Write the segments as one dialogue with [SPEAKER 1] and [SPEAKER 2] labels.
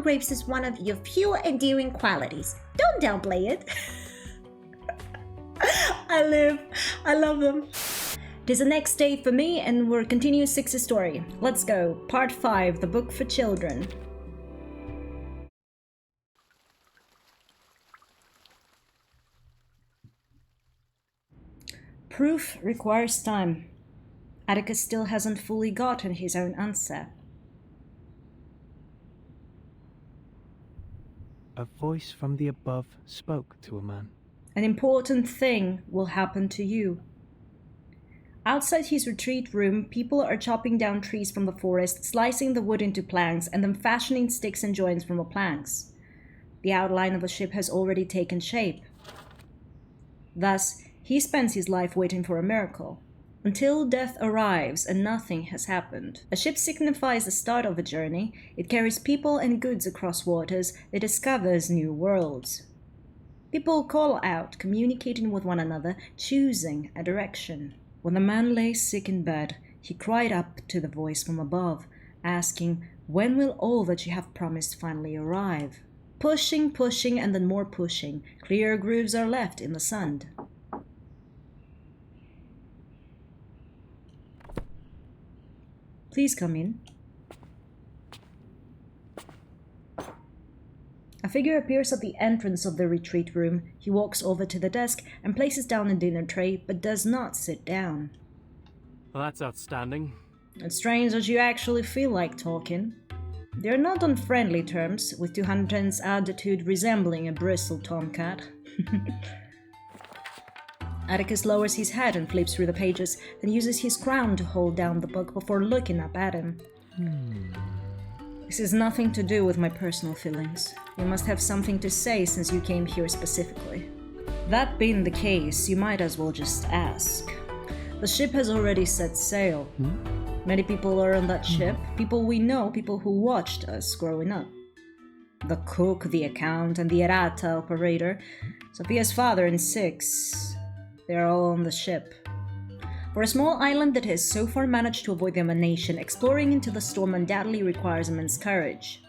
[SPEAKER 1] grapes is one of your few endearing qualities. Don't downplay it. I love them. It is the next day for me and we're continuing 6's story. Let's go. Part 5, the book for children. Proof requires time. Atticus still hasn't fully gotten his own answer.
[SPEAKER 2] A voice from the above spoke to a man.
[SPEAKER 1] An important thing will happen to you. Outside his retreat room, people are chopping down trees from the forest, slicing the wood into planks, and then fashioning sticks and joints from the planks. The outline of a ship has already taken shape. Thus, he spends his life waiting for a miracle, until death arrives and nothing has happened. A ship signifies the start of a journey. It carries people and goods across waters. It discovers new worlds. People call out, communicating with one another, choosing a direction. When the man lay sick in bed, he cried up to the voice from above, asking, "When will all that you have promised finally arrive?" Pushing, pushing, and then more pushing. Clear grooves are left in the sand. Please come in. A figure appears at the entrance of the retreat room. He walks over to the desk and places down a dinner tray, but does not sit down.
[SPEAKER 2] Well, that's outstanding.
[SPEAKER 1] It's strange that you actually feel like talking. They're not on friendly terms, with 210's attitude resembling a bristled tomcat. Atticus lowers his head and flips through the pages, then uses his crown to hold down the book before looking up at him. This has nothing to do with my personal feelings. You must have something to say since you came here specifically. That being the case, you might as well just ask. The ship has already set sail. Many people are on that ship, people we know, people who watched us growing up. The cook, the accountant, and the errata operator, Sophia's father and 6. They are all on the ship. For a small island that has so far managed to avoid the emanation, exploring into the storm undoubtedly requires immense courage.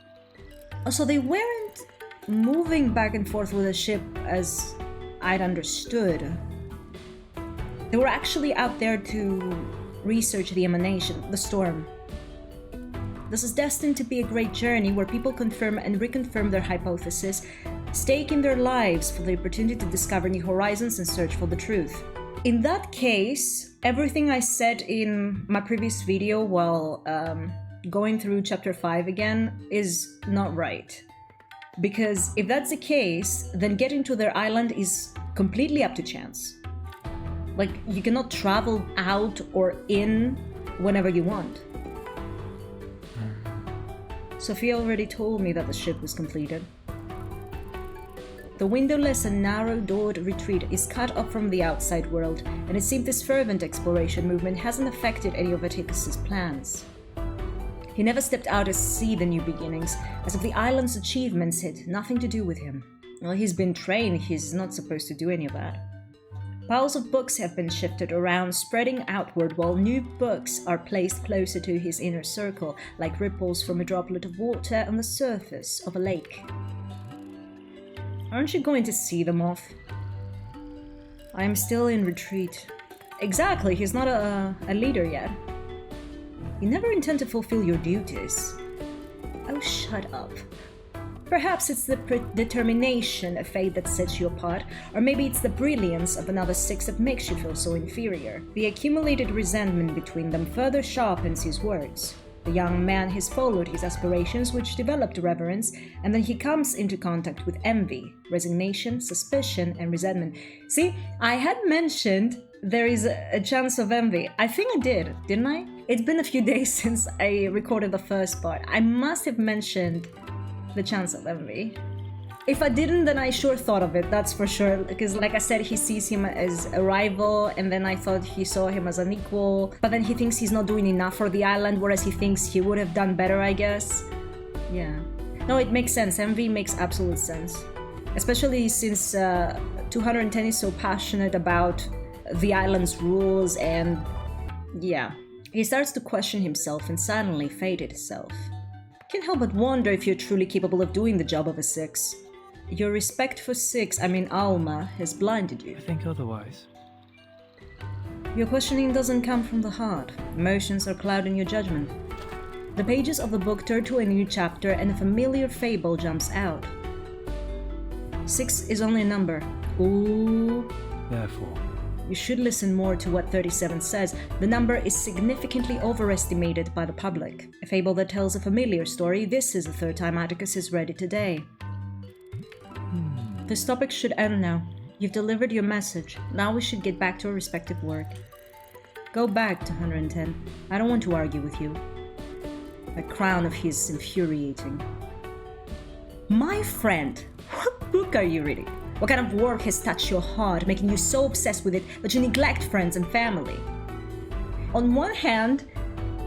[SPEAKER 1] So they weren't moving back and forth with the ship as I'd understood. They were actually out there to research the emanation, the storm. This is destined to be a great journey where people confirm and reconfirm their hypothesis, staking their lives for the opportunity to discover new horizons and search for the truth. In that case, everything I said in my previous video while going through chapter 5 again is not right. Because if that's the case, then getting to their island is completely up to chance. Like, you cannot travel out or in whenever you want. Sophia already told me that the ship was completed. The windowless and narrow-doored retreat is cut off from the outside world, and it seems this fervent exploration movement hasn't affected any of Atticus's plans. He never stepped out to see the new beginnings, as if the island's achievements had nothing to do with him. Well, he's been trained, he's not supposed to do any of that. Piles of books have been shifted around, spreading outward, while new books are placed closer to his inner circle, like ripples from a droplet of water on the surface of a lake. Aren't you going to see them off? I am still in retreat. Exactly, he's not a leader yet. You never intend to fulfill your duties. Oh, shut up. Perhaps it's the determination of fate that sets you apart, or maybe it's the brilliance of another 6 that makes you feel so inferior. The accumulated resentment between them further sharpens his words. The young man has followed his aspirations, which developed reverence, and then he comes into contact with envy, resignation, suspicion, and resentment. See, I had mentioned there is a chance of envy. I think I did, didn't I? It's been a few days since I recorded the first part. I must have mentioned the chance of envy. If I didn't, then I sure thought of it, that's for sure, because like I said, he sees him as a rival, and then I thought he saw him as an equal, but then he thinks he's not doing enough for the island, whereas he thinks he would have done better, I guess. Yeah. No, it makes sense. Envy makes absolute sense. Especially since 210 is so passionate about the island's rules, and yeah. He starts to question himself, and suddenly fate itself. Can't help but wonder if you're truly capable of doing the job of a 6. Your respect for 6, Alma, has blinded you.
[SPEAKER 2] I think otherwise.
[SPEAKER 1] Your questioning doesn't come from the heart. Emotions are clouding your judgment. The pages of the book turn to a new chapter and a familiar fable jumps out. 6 is only a number. Ooh.
[SPEAKER 2] Therefore,
[SPEAKER 1] you should listen more to what 37 says. The number is significantly overestimated by the public. A fable that tells a familiar story, this is the third time Atticus has read it today. This topic should end now. You've delivered your message. Now we should get back to our respective work. Go back to 110. I don't want to argue with you. That crown of his is infuriating. My friend, what book are you reading? What kind of work has touched your heart, making you so obsessed with it that you neglect friends and family? On one hand,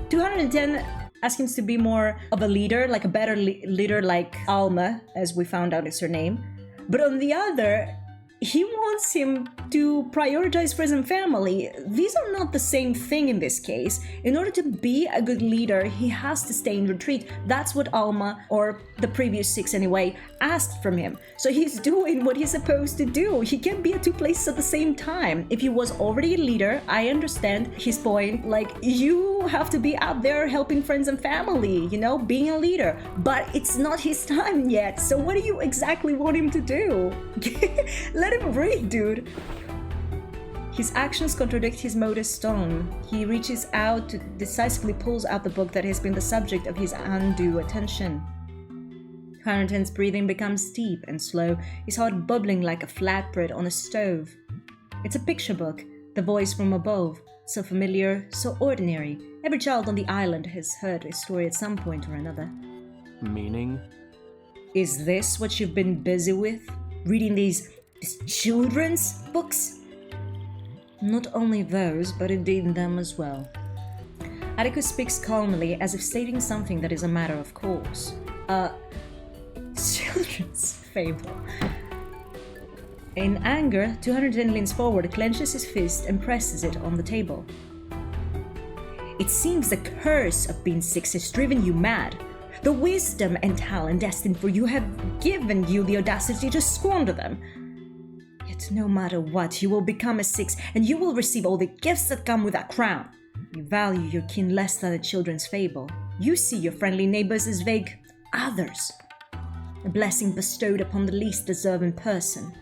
[SPEAKER 1] 210 asks him to be more of a leader, like a better leader like Alma, as we found out is her name. But on the other, he wants him to prioritize friends and family. These are not the same thing in this case. In order to be a good leader, he has to stay in retreat. That's what Alma, or the previous 6 anyway, asked from him. So he's doing what he's supposed to do. He can't be at 2 places at the same time. If he was already a leader, I understand his point. Like, you have to be out there helping friends and family, being a leader. But it's not his time yet. So what do you exactly want him to do? Let him breathe, dude. His actions contradict his modest tone. He reaches out to decisively pulls out the book that has been the subject of his undue attention. 110's breathing becomes deep and slow, his heart bubbling like a flatbread on a stove. It's a picture book, the voice from above, so familiar, so ordinary. Every child on the island has heard his story at some point or another.
[SPEAKER 2] Meaning?
[SPEAKER 1] Is this what you've been busy with? Reading these children's books? Not only those, but indeed them as well. Atticus speaks calmly, as if stating something that is a matter of course. Children's fable. In anger, 210 leans forward, clenches his fist, and presses it on the table. It seems the curse of being 6 has driven you mad. The wisdom and talent destined for you have given you the audacity to squander them. Yet no matter what, you will become a 6, and you will receive all the gifts that come with that crown. You value your kin less than a children's fable. You see your friendly neighbors as vague others, a blessing bestowed upon the least deserving person.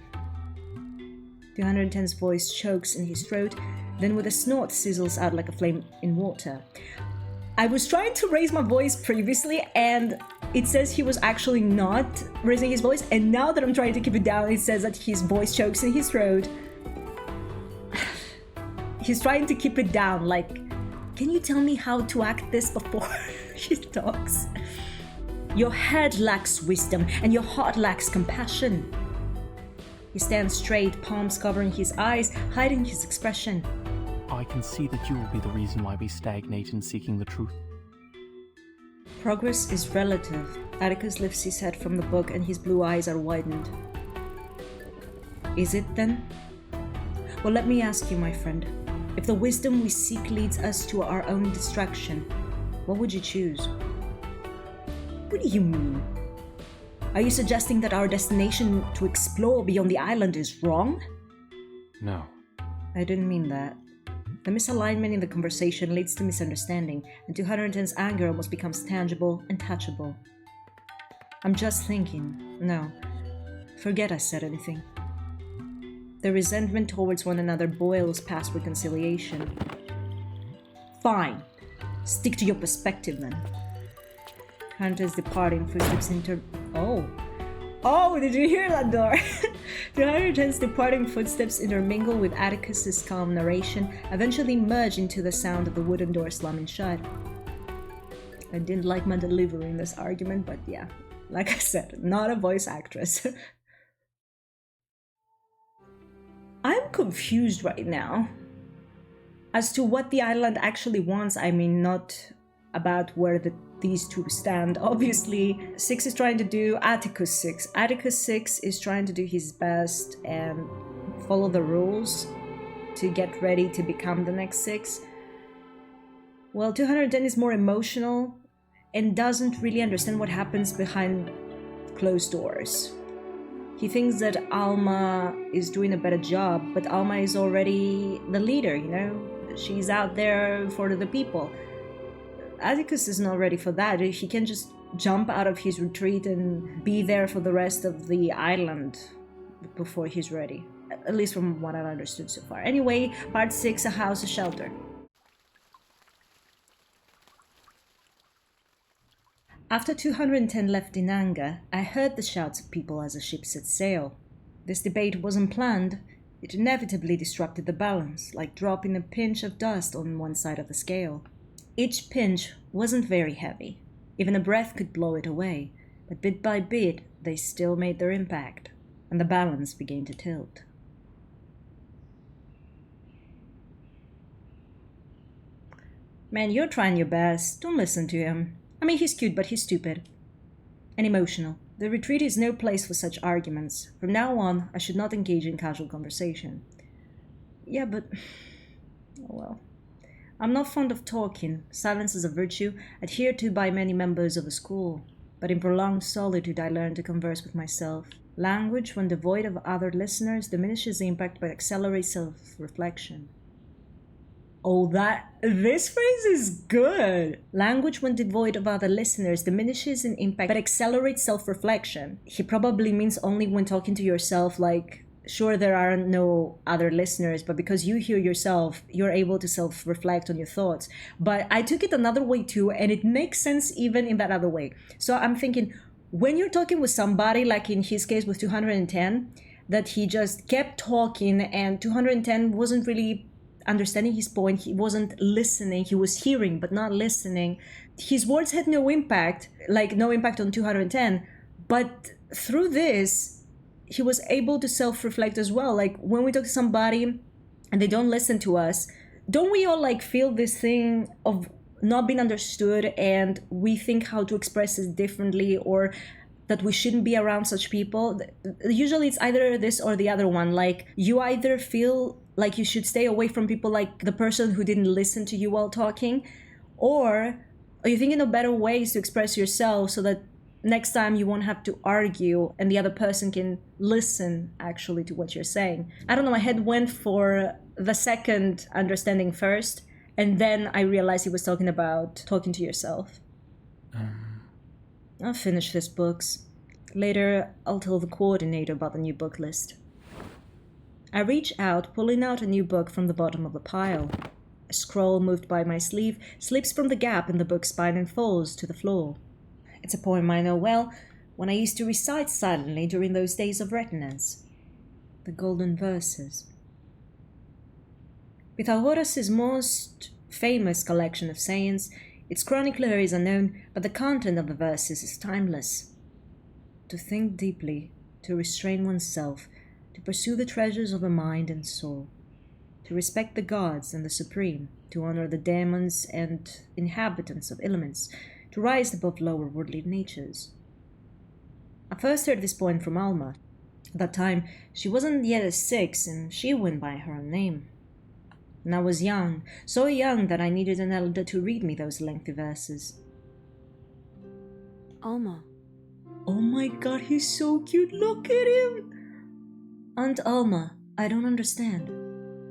[SPEAKER 1] 210's voice chokes in his throat, then with a snort sizzles out like a flame in water. I was trying to raise my voice previously, and it says he was actually not raising his voice, and now that I'm trying to keep it down, it says that his voice chokes in his throat. He's trying to keep it down, like, can you tell me how to act this before he talks? Your head lacks wisdom, and your heart lacks compassion. He stands straight, palms covering his eyes, hiding his expression.
[SPEAKER 2] I can see that you will be the reason why we stagnate in seeking the truth.
[SPEAKER 1] Progress is relative. Atticus lifts his head from the book and his blue eyes are widened. Is it then? Well, let me ask you, my friend. If the wisdom we seek leads us to our own destruction, what would you choose? What do you mean? Are you suggesting that our destination to explore beyond the island is wrong?
[SPEAKER 2] No.
[SPEAKER 1] I didn't mean that. The misalignment in the conversation leads to misunderstanding, and 210's anger almost becomes tangible and touchable. I'm just thinking. No, forget I said anything. The resentment towards one another boils past reconciliation. Fine. Stick to your perspective then. Hunter's departing footsteps Oh, did you hear that door? 210's departing footsteps intermingle with Atticus's calm narration, eventually merge into the sound of the wooden door slamming shut. I didn't like my delivery in this argument, but yeah, like I said, not a voice actress. I'm confused right now as to what the island actually wants. I mean, not about where these two stand. Obviously, 6 is trying to do Atticus 6. Atticus 6 is trying to do his best and follow the rules to get ready to become the next 6. Well, 210 is more emotional and doesn't really understand what happens behind closed doors. He thinks that Alma is doing a better job, but Alma is already the leader, you know? She's out there for the people. Atticus is not ready for that. He can just jump out of his retreat and be there for the rest of the island before he's ready. At least from what I've understood so far. Anyway, part 6, A House, a Shelter. After 210 left in anger, I heard the shouts of people as the ship set sail. This debate wasn't planned. It inevitably disrupted the balance, like dropping a pinch of dust on one side of the scale. Each pinch wasn't very heavy. Even a breath could blow it away, but bit by bit, they still made their impact, and the balance began to tilt. Man, you're trying your best. Don't listen to him. I mean, he's cute, but he's stupid. And emotional. The retreat is no place for such arguments. From now on, I should not engage in casual conversation. Yeah, but... oh well. I'm not fond of talking. Silence is a virtue adhered to by many members of the school. But in prolonged solitude, I learned to converse with myself. Language, when devoid of other listeners, diminishes the impact but accelerates self-reflection. Oh, this phrase is good. Language, when devoid of other listeners, diminishes in impact but accelerates self-reflection. He probably means only when talking to yourself, like, sure, there are no other listeners, but because you hear yourself, you're able to self-reflect on your thoughts. But I took it another way too, and it makes sense even in that other way. So I'm thinking, when you're talking with somebody, like in his case with 210, that he just kept talking and 210 wasn't really understanding his point, he wasn't listening, he was hearing but not listening. His words had no impact, like no impact on 210, but through this, he was able to self-reflect as well. Like when we talk to somebody and they don't listen to us, don't we all like feel this thing of not being understood and we think how to express it differently or that we shouldn't be around such people? Usually it's either this or the other one. Like you either feel like you should stay away from people like the person who didn't listen to you while talking, or are you thinking of better ways to express yourself so that next time you won't have to argue and the other person can listen actually to what you're saying? I don't know, my head went for the second understanding first, and then I realized he was talking about talking to yourself. I'll finish these books. Later, I'll tell the coordinator about the new book list. I reach out, pulling out a new book from the bottom of the pile. A scroll moved by my sleeve slips from the gap in the book's spine and falls to the floor. It's a poem I know well, one I used to recite silently during those days of retinence. The Golden Verses. Pythagoras' most famous collection of sayings, its chronicler is unknown, but the content of the verses is timeless. To think deeply, to restrain oneself, to pursue the treasures of the mind and soul, to respect the gods and the supreme, to honor the demons and inhabitants of elements, to rise above lower worldly natures. I first heard this poem from Alma. At that time, she wasn't yet a 6, and she went by her own name. And I was young, so young that I needed an elder to read me those lengthy verses.
[SPEAKER 3] Alma.
[SPEAKER 1] Oh my god, he's so cute, look at him! Aunt Alma, I don't understand.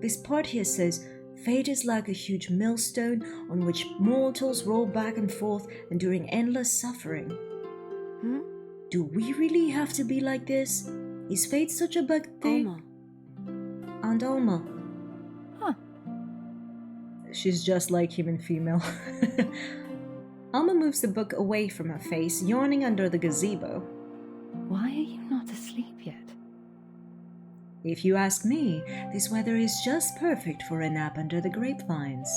[SPEAKER 1] This part here says, fate is like a huge millstone on which mortals roll back and forth, enduring endless suffering. Do we really have to be like this? Is fate such a bad thing?
[SPEAKER 3] Alma.
[SPEAKER 1] Aunt Alma.
[SPEAKER 3] Huh.
[SPEAKER 1] She's just like him in female. Alma moves the book away from her face, yawning under the gazebo.
[SPEAKER 3] Why are you not asleep yet?
[SPEAKER 1] If you ask me, this weather is just perfect for a nap under the grapevines.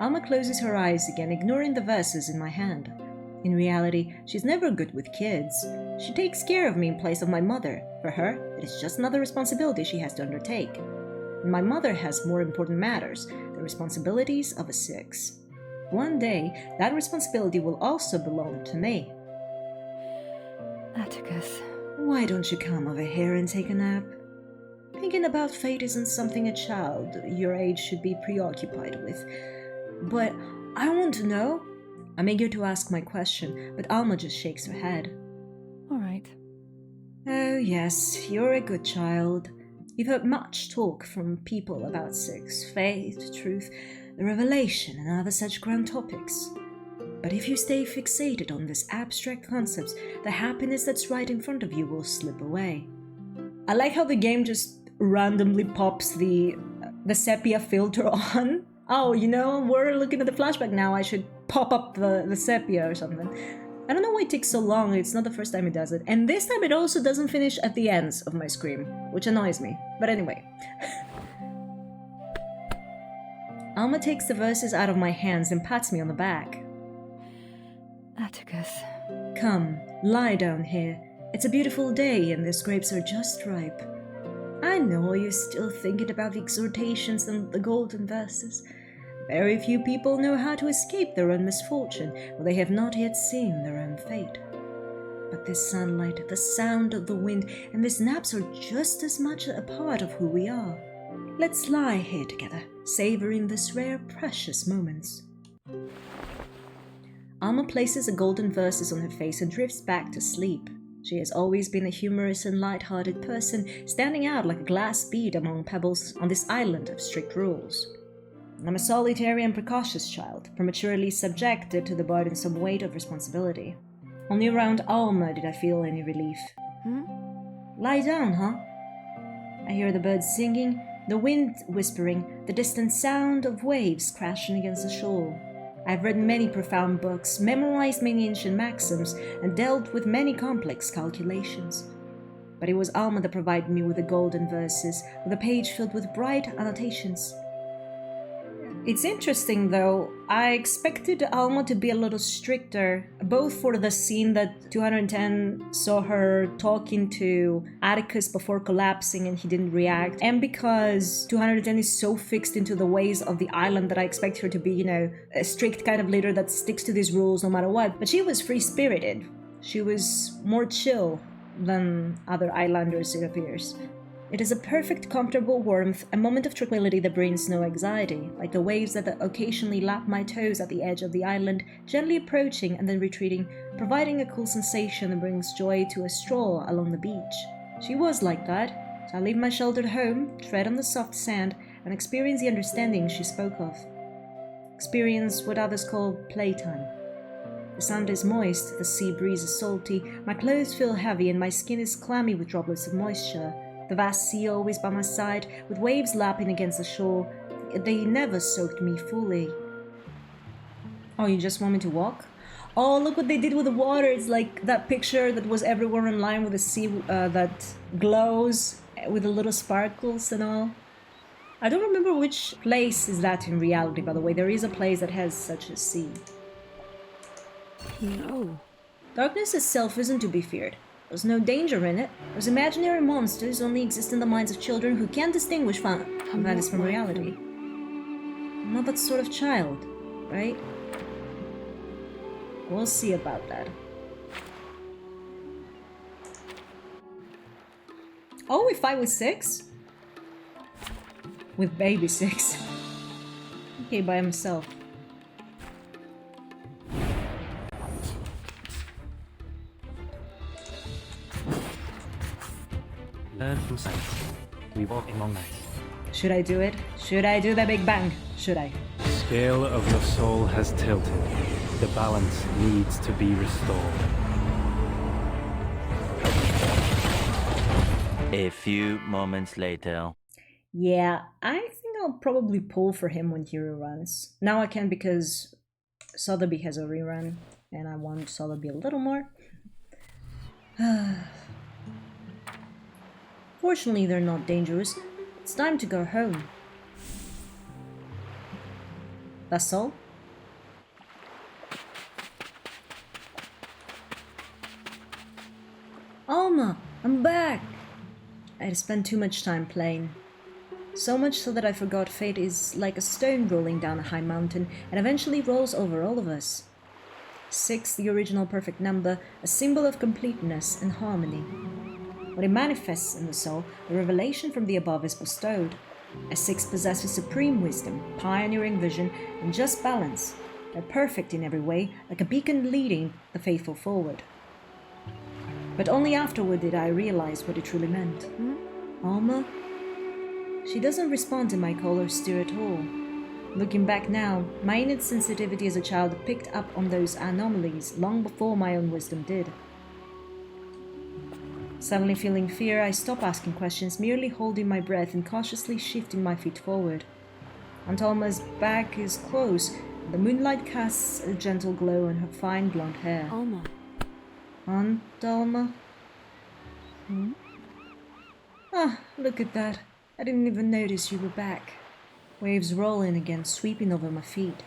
[SPEAKER 1] Alma closes her eyes again, ignoring the verses in my hand. In reality, she's never good with kids. She takes care of me in place of my mother. For her, it is just another responsibility she has to undertake. And my mother has more important matters, the responsibilities of a 6. One day, that responsibility will also belong to me.
[SPEAKER 3] Atticus.
[SPEAKER 1] Why don't you come over here and take a nap? Thinking about fate isn't something a child your age should be preoccupied with. But I want to know, I'm eager to ask my question, but Alma just shakes her head.
[SPEAKER 3] All right.
[SPEAKER 1] Oh yes, you're a good child. You've heard much talk from people about 6, faith, truth, the revelation, and other such grand topics. But if you stay fixated on these abstract concepts, the happiness that's right in front of you will slip away. I like how the game just randomly pops the sepia filter on. Oh, we're looking at the flashback now, I should pop up the sepia or something. I don't know why it takes so long, it's not the first time it does it. And this time it also doesn't finish at the ends of my screen, which annoys me. But anyway. Alma takes the verses out of my hands and pats me on the back.
[SPEAKER 3] Atticus.
[SPEAKER 1] Come, lie down here. It's a beautiful day and these grapes are just ripe. I know you're still thinking about the exhortations and the golden verses. Very few people know how to escape their own misfortune, or they have not yet seen their own fate. But this sunlight, the sound of the wind, and these naps are just as much a part of who we are. Let's lie here together, savoring these rare, precious moments. Alma places the golden verses on her face and drifts back to sleep. She has always been a humorous and light-hearted person, standing out like a glass bead among pebbles on this island of strict rules. I'm a solitary and precocious child, prematurely subjected to the burdensome weight of responsibility. Only around Alma did I feel any relief. Lie down, huh? I hear the birds singing, the wind whispering, the distant sound of waves crashing against the shore. I've read many profound books, memorized many ancient maxims, and dealt with many complex calculations. But it was Alma that provided me with the golden verses, with a page filled with bright annotations. It's interesting though, I expected Alma to be a little stricter, both for the scene that 210 saw her talking to Atticus before collapsing and he didn't react, and because 210 is so fixed into the ways of the island that I expect her to be, a strict kind of leader that sticks to these rules no matter what. But she was free-spirited. She was more chill than other islanders, it appears. It is a perfect, comfortable warmth, a moment of tranquility that brings no anxiety, like the waves that occasionally lap my toes at the edge of the island, gently approaching and then retreating, providing a cool sensation that brings joy to a stroll along the beach. She was like that, so I leave my sheltered home, tread on the soft sand, and experience the understanding she spoke of. Experience what others call playtime. The sand is moist, the sea breeze is salty, my clothes feel heavy and my skin is clammy with droplets of moisture. The vast sea always by my side, with waves lapping against the shore. They never soaked me fully. Oh, you just want me to walk? Oh, look what they did with the water. It's like that picture that was everywhere online with the sea that glows with the little sparkles and all. I don't remember which place is that in reality, by the way. There is a place that has such a sea.
[SPEAKER 3] No.
[SPEAKER 1] Darkness itself isn't to be feared. There's no danger in it. Those imaginary monsters only exist in the minds of children who can't distinguish fantasy from reality. I'm not that sort of child, right? We'll see about that. Oh, we fight with 6? With baby 6. Okay, by himself.
[SPEAKER 2] Learn from science. We walk in long nights.
[SPEAKER 1] Should I do it? Should I do the Big Bang? Should I?
[SPEAKER 2] The scale of your soul has tilted. The balance needs to be restored.
[SPEAKER 4] A few moments later.
[SPEAKER 1] Yeah, I think I'll probably pull for him when he reruns. Now I can because Sotheby has a rerun, and I want Sotheby a little more. Fortunately, they're not dangerous. It's time to go home. That's all? Alma, I'm back! I had spent too much time playing. So much so that I forgot fate is like a stone rolling down a high mountain and eventually rolls over all of us. 6, the original perfect number, a symbol of completeness and harmony. When it manifests in the soul, the revelation from the above is bestowed. A 6 possesses supreme wisdom, pioneering vision, and just balance. They're perfect in every way, like a beacon leading the faithful forward. But only afterward did I realize what it truly meant. Alma? She doesn't respond to my call or stir at all. Looking back now, my innate sensitivity as a child picked up on those anomalies long before my own wisdom did. Suddenly feeling fear, I stop asking questions, merely holding my breath and cautiously shifting my feet forward. Aunt Alma's back is close, and the moonlight casts a gentle glow on her fine blonde hair.
[SPEAKER 3] Alma.
[SPEAKER 1] Aunt Alma? Ah, look at that. I didn't even notice you were back. Waves rolling again, sweeping over my feet.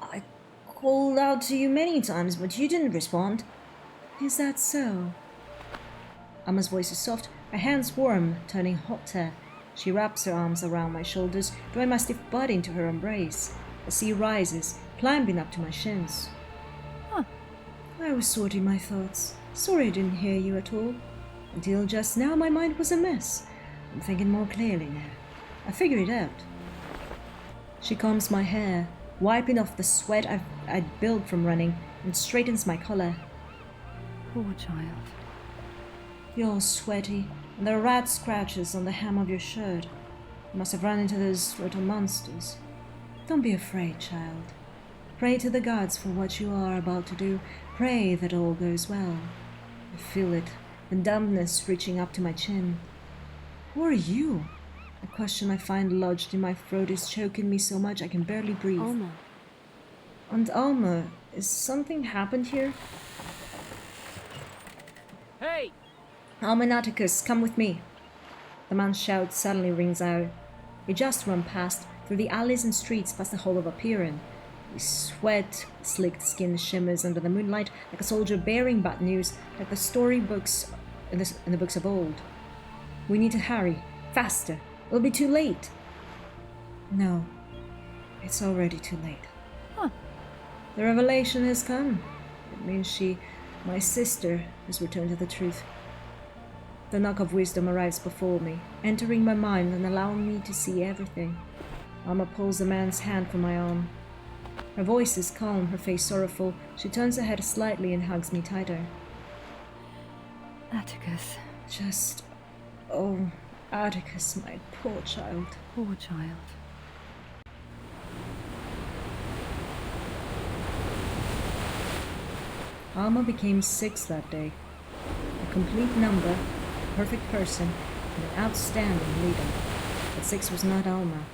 [SPEAKER 1] I called out to you many times, but you didn't respond. Is that so? Alma's voice is soft, her hands warm, turning hotter. She wraps her arms around my shoulders, drawing my stiff body into her embrace. The sea rises, climbing up to my shins. I was sorting my thoughts. Sorry I didn't hear you at all. Until just now my mind was a mess. I'm thinking more clearly now. I figured it out. She combs my hair, wiping off the sweat I'd built from running, and straightens my collar.
[SPEAKER 3] Poor child.
[SPEAKER 1] You're sweaty, and there are rat scratches on the hem of your shirt. You must have run into those little monsters. Don't be afraid, child. Pray to the gods for what you are about to do. Pray that all goes well. I feel it, the dumbness reaching up to my chin. Who are you? A question I find lodged in my throat is choking me so much I can barely breathe.
[SPEAKER 3] Alma.
[SPEAKER 1] Aunt Alma, is something happened here?
[SPEAKER 5] Hey!
[SPEAKER 1] Almanaticus, come with me. The man's shout suddenly rings out. We just run past, through the alleys and streets past the Hall of Apeiron. We sweat, slicked skin shimmers under the moonlight like a soldier bearing bad news, like the storybooks in the books of old. We need to hurry, faster. We'll be too late. No, it's already too late. The revelation has come. It means my sister, has returned to the truth. The knock of wisdom arrives before me, entering my mind and allowing me to see everything. Alma pulls the man's hand from my arm. Her voice is calm, her face sorrowful. She turns her head slightly and hugs me tighter.
[SPEAKER 3] Atticus.
[SPEAKER 1] Oh, Atticus, my poor child.
[SPEAKER 3] Poor child.
[SPEAKER 1] Alma became 6 that day. A complete number, a perfect person, and an outstanding leader. But 6 was not Alma,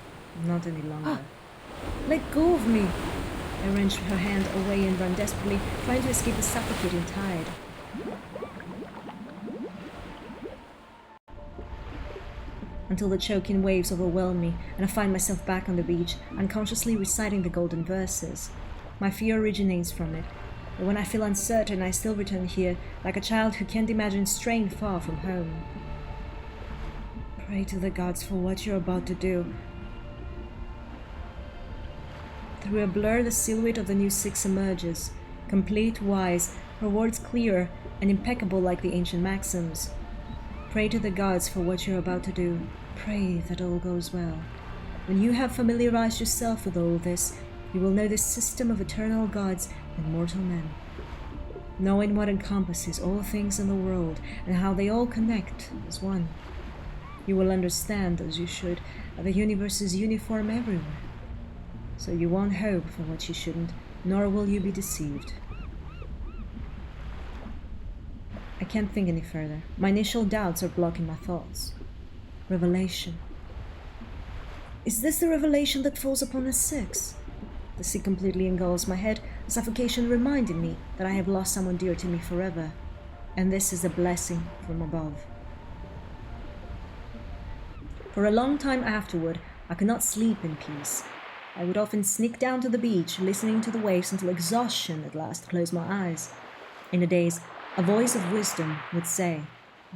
[SPEAKER 1] not any longer. Let go of me! I wrenched her hand away and ran desperately, trying to escape the suffocating tide. Until the choking waves overwhelm me, and I find myself back on the beach, unconsciously reciting the golden verses. My fear originates from it, but when I feel uncertain, I still return here, like a child who can't imagine straying far from home. Pray to the gods for what you're about to do. Through a blur, the silhouette of the new 6 emerges, complete, wise, her words clear and impeccable like the ancient maxims. Pray to the gods for what you're about to do. Pray that all goes well. When you have familiarized yourself with all this, you will know the system of eternal gods and mortal men. Knowing what encompasses all things in the world and how they all connect as one. You will understand, as you should, that the universe is uniform everywhere. So you won't hope for what you shouldn't, nor will you be deceived. I can't think any further. My initial doubts are blocking my thoughts. Revelation. Is this the revelation that falls upon us 6? The sea completely engulfs my head, a suffocation reminding me that I have lost someone dear to me forever. And this is a blessing from above. For a long time afterward, I could not sleep in peace. I would often sneak down to the beach, listening to the waves until exhaustion at last closed my eyes. In a daze, a voice of wisdom would say,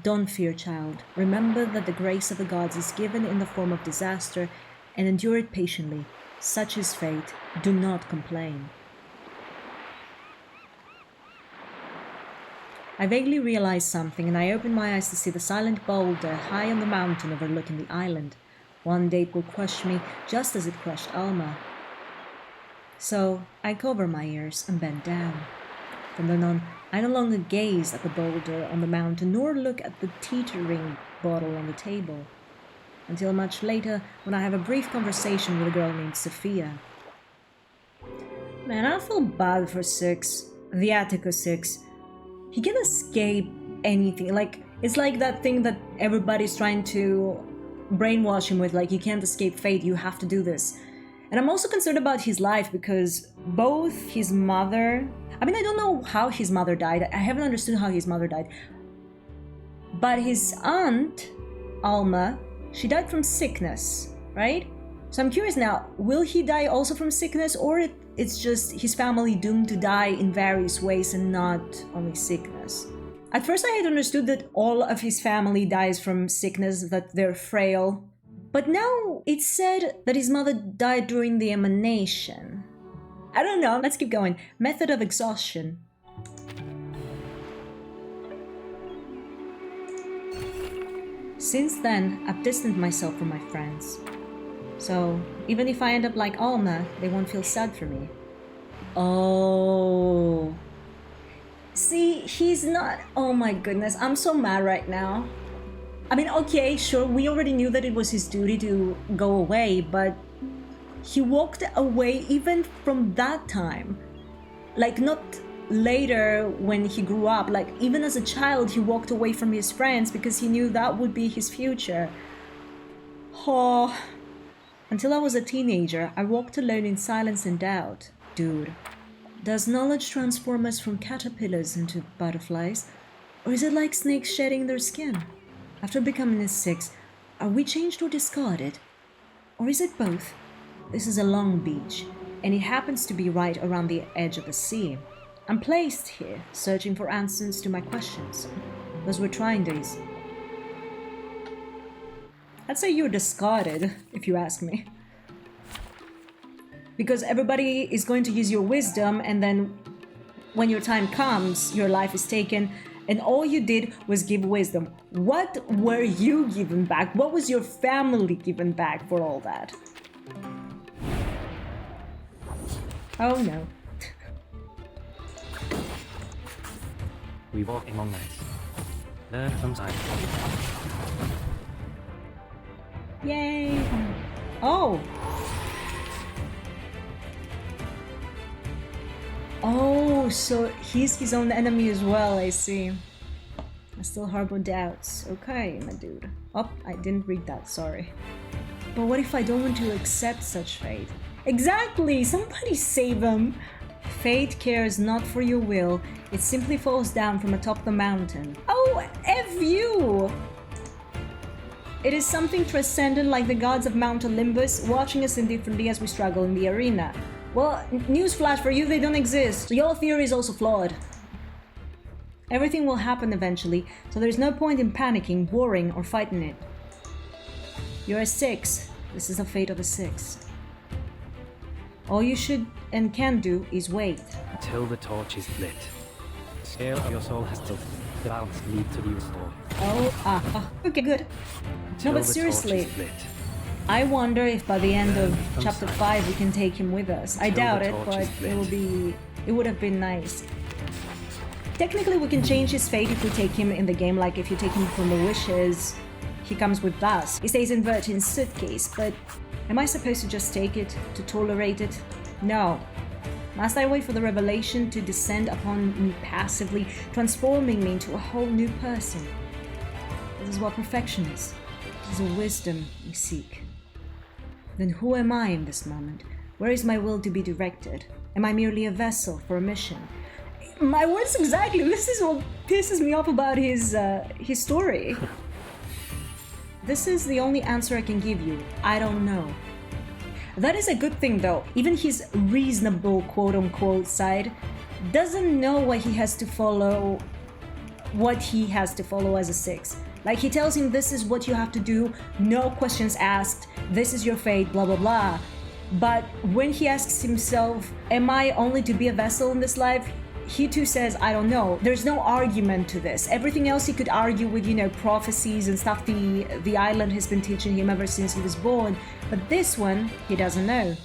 [SPEAKER 1] "Don't fear, child. Remember that the grace of the gods is given in the form of disaster, and endure it patiently. Such is fate. Do not complain." I vaguely realized something, and I opened my eyes to see the silent boulder high on the mountain overlooking the island. One day it will crush me, just as it crushed Alma. So I cover my ears and bend down. From then on, I no longer gaze at the boulder on the mountain nor look at the teetering bottle on the table. Until much later, when I have a brief conversation with a girl named Sophia. Man, I feel bad for 6, the Attica 6. He can escape anything. Like, it's like that thing that everybody's trying to brainwash him with, like, you can't escape fate, you have to do this. And I'm also concerned about his life because both his mother... I mean, I don't know how his mother died. I haven't understood how his mother died. But his aunt, Alma, she died from sickness, right? So I'm curious now, will he die also from sickness, or it's just his family doomed to die in various ways and not only sickness? At first I had understood that all of his family dies from sickness, that they're frail. But now it's said that his mother died during the emanation. I don't know, let's keep going. Method of exhaustion. Since then, I've distanced myself from my friends. So, even if I end up like Alma, they won't feel sad for me. Oh. See, he's not... Oh my goodness, I'm so mad right now. I mean, okay, sure, we already knew that it was his duty to go away, but he walked away even from that time. Like, not later when he grew up. Like, even as a child, he walked away from his friends because he knew that would be his future. Oh. Until I was a teenager, I walked alone in silence and doubt. Dude, does knowledge transform us from caterpillars into butterflies? Or is it like snakes shedding their skin? After becoming a 6, are we changed or discarded? Or is it both? This is a long beach, and it happens to be right around the edge of the sea. I'm placed here, searching for answers to my questions. Those were trying days. I'd say you're discarded, if you ask me. Because everybody is going to use your wisdom, and then when your time comes, your life is taken, and all you did was give wisdom. What were you giving back? What was your family giving back for all that? Oh no.
[SPEAKER 2] We walk among nights. Learn from science.
[SPEAKER 1] Yay! Oh! Oh, so he's his own enemy as well, I see. I still harbor doubts. Okay, my dude. Oh, I didn't read that, sorry. But what if I don't want to accept such fate? Exactly! Somebody save him! Fate cares not for your will, it simply falls down from atop the mountain. Oh, F you! It is something transcendent like the gods of Mount Olympus, watching us indifferently as we struggle in the arena. Well, newsflash for you, they don't exist. So your theory is also flawed. Everything will happen eventually, so there's no point in panicking, worrying, or fighting it. You're a 6. This is the fate of a 6. All you should and can do is wait.
[SPEAKER 2] Until the torch is lit. The scale of your soul has tilted. The balance needs to be restored.
[SPEAKER 1] Okay, good.
[SPEAKER 2] Until
[SPEAKER 1] No, but
[SPEAKER 2] the
[SPEAKER 1] seriously,
[SPEAKER 2] torch is lit.
[SPEAKER 1] I wonder if by the end of
[SPEAKER 2] From
[SPEAKER 1] chapter
[SPEAKER 2] silence.
[SPEAKER 1] 5 we can take him with us. I
[SPEAKER 2] Until
[SPEAKER 1] doubt
[SPEAKER 2] the
[SPEAKER 1] it,
[SPEAKER 2] torch
[SPEAKER 1] but
[SPEAKER 2] is lit.
[SPEAKER 1] it would have been nice. Technically we can change his fate if we take him in the game, like if you take him from the wishes, he comes with us. He stays in Virgin's suitcase, but am I supposed to just take it, to tolerate it? No. Must I wait for the revelation to descend upon me passively, transforming me into a whole new person? This is what perfection is. This is a wisdom we seek. Then who am I in this moment? Where is my will to be directed? Am I merely a vessel for a mission? My words exactly! This is what pisses me off about his story. This is the only answer I can give you. I don't know. That is a good thing though. Even his reasonable quote-unquote side doesn't know what he has to follow as a 6. Like, he tells him this is what you have to do, no questions asked, this is your fate, blah blah blah. But when he asks himself, am I only to be a vessel in this life? He too says, I don't know. There's no argument to this. Everything else he could argue with, prophecies and stuff the island has been teaching him ever since he was born. But this one, he doesn't know.